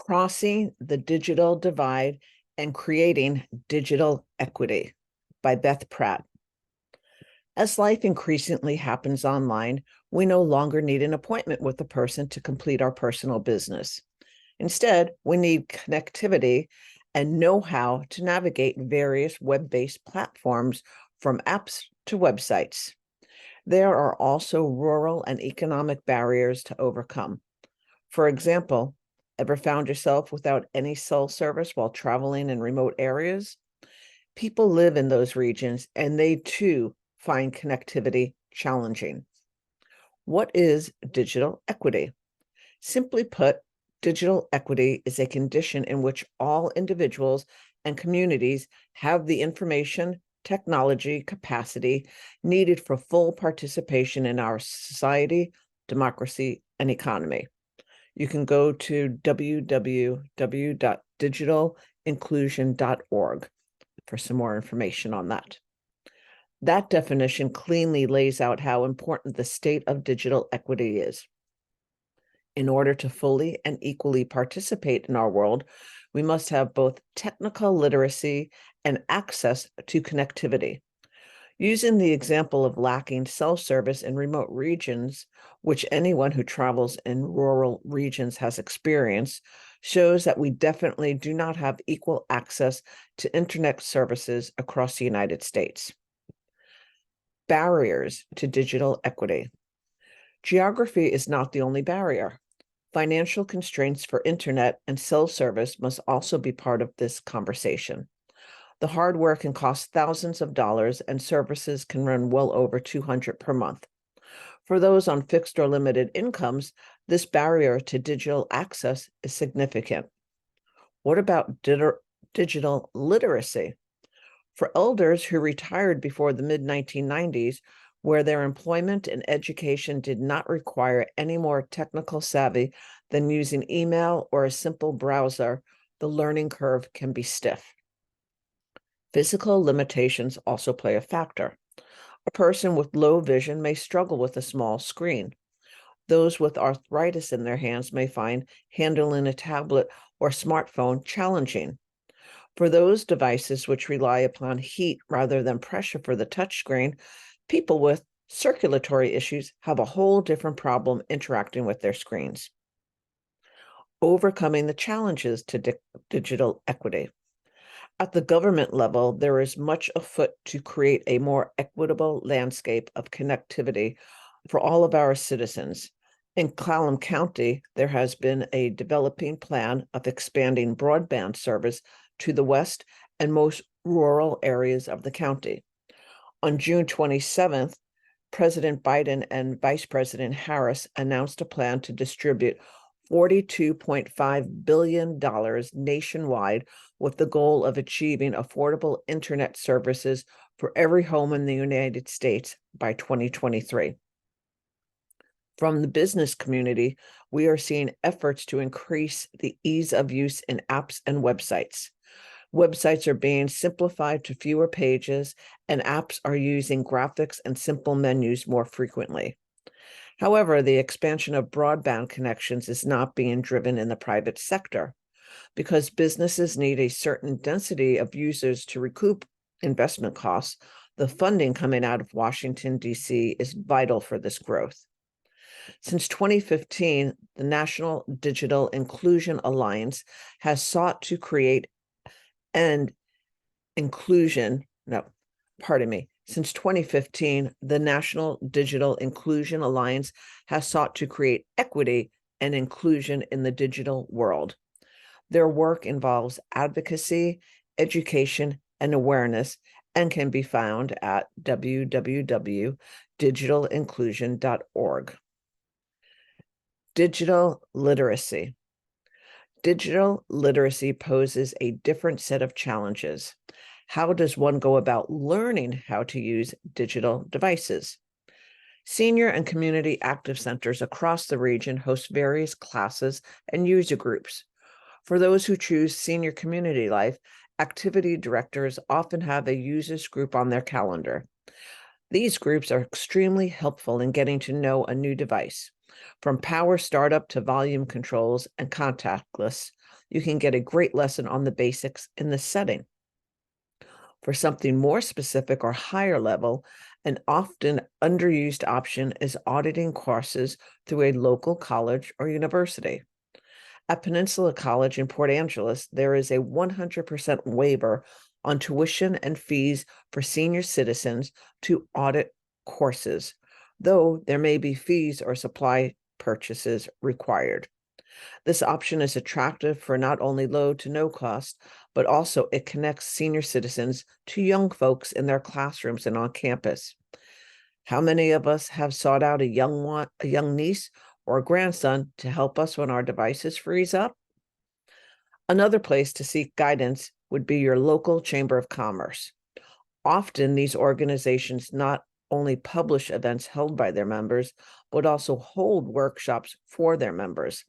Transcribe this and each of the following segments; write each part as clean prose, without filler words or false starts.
Crossing the Digital Divide and Creating Digital Equity by Beth Pratt. As life increasingly happens online, we no longer need an appointment with a person to complete our personal business. Instead, we need connectivity and know-how to navigate various web-based platforms from apps to websites. There are also rural and economic barriers to overcome. For example, ever found yourself without any cell service while traveling in remote areas? People live in those regions and they too find connectivity challenging. What is digital equity? Simply put, digital equity is a condition in which all individuals and communities have the information, technology, capacity needed for full participation in our society, democracy, and economy. You can go to www.digitalinclusion.org for some more information on that. That definition cleanly lays out how important the state of digital equity is. In order to fully and equally participate in our world, we must have both technical literacy and access to connectivity. Using the example of lacking cell service in remote regions, which anyone who travels in rural regions has experienced, shows that we definitely do not have equal access to internet services across the United States. Barriers to digital equity. Geography is not the only barrier. Financial constraints for internet and cell service must also be part of this conversation. The hardware can cost thousands of dollars and services can run well over $200 per month. For those on fixed or limited incomes, this barrier to digital access is significant. What about digital literacy? For elders who retired before the mid-1990s, where their employment and education did not require any more technical savvy than using email or a simple browser, the learning curve can be stiff. Physical limitations also play a factor. A person with low vision may struggle with a small screen. Those with arthritis in their hands may find handling a tablet or smartphone challenging. For those devices which rely upon heat rather than pressure for the touchscreen, people with circulatory issues have a whole different problem interacting with their screens. Overcoming the challenges to digital equity. At the government level, there is much afoot to create a more equitable landscape of connectivity for all of our citizens. In Clallam County, there has been a developing plan of expanding broadband service to the west and most rural areas of the county. On June 27th, President Biden and Vice President Harris announced a plan to distribute $42.5 billion nationwide with the goal of achieving affordable internet services for every home in the United States by 2023. From the business community, we are seeing efforts to increase the ease of use in apps and websites. Websites are being simplified to fewer pages, and apps are using graphics and simple menus more frequently. However, the expansion of broadband connections is not being driven in the private sector. Because businesses need a certain density of users to recoup investment costs, the funding coming out of Washington, D.C. is vital for this growth. Since 2015, the National Digital Inclusion Alliance has sought to create Since 2015, the National Digital Inclusion Alliance has sought to create equity and inclusion in the digital world. Their work involves advocacy, education, and awareness, and can be found at www.digitalinclusion.org. Digital literacy. Digital literacy poses a different set of challenges. How does one go about learning how to use digital devices? Senior and community active centers across the region host various classes and user groups. For those who choose senior community life, activity directors often have a users group on their calendar. These groups are extremely helpful in getting to know a new device. From power startup to volume controls and contactless, you can get a great lesson on the basics in this setting. For something more specific or higher level, an often underused option is auditing courses through a local college or university. At Peninsula College in Port Angeles, there is a 100% waiver on tuition and fees for senior citizens to audit courses, though there may be fees or supply purchases required. This option is attractive for not only low to no cost, but also it connects senior citizens to young folks in their classrooms and on campus. How many of us have sought out a young niece or a grandson to help us when our devices freeze up? Another place to seek guidance would be your local Chamber of Commerce. Often these organizations not only publish events held by their members, but also hold workshops for their members.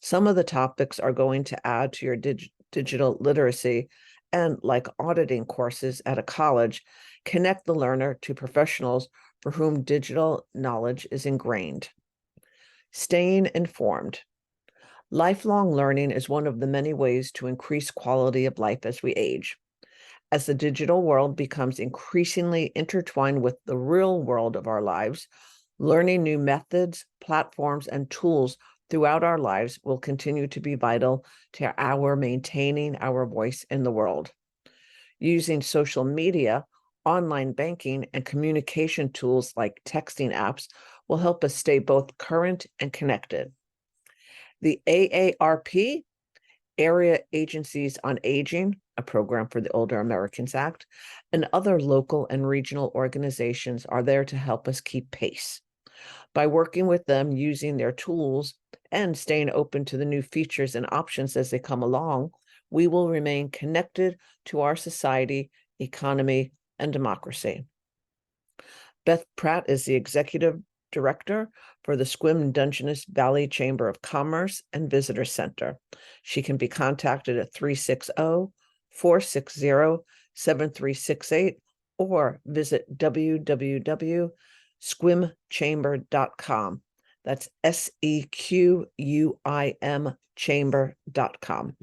Some of the topics are going to add to your digital literacy and, like auditing courses at a college, connect the learner to professionals for whom digital knowledge is ingrained. Staying informed. Lifelong learning is one of the many ways to increase quality of life as we age. As the digital world becomes increasingly intertwined with the real world of our lives, learning new methods, platforms, and tools throughout our lives will continue to be vital to our maintaining our voice in the world. Using social media, online banking, and communication tools like texting apps will help us stay both current and connected. The AARP, Area Agencies on Aging, a program for the Older Americans Act, and other local and regional organizations are there to help us keep pace. By working with them, using their tools, and staying open to the new features and options as they come along, we will remain connected to our society, economy, and democracy. Beth Pratt is the Executive Director for the Sequim-Dungeness Valley Chamber of Commerce and Visitor Center. She can be contacted at 360-460-7368 or visit www.sequimchamber.com. That's SEQUIM chamber.com.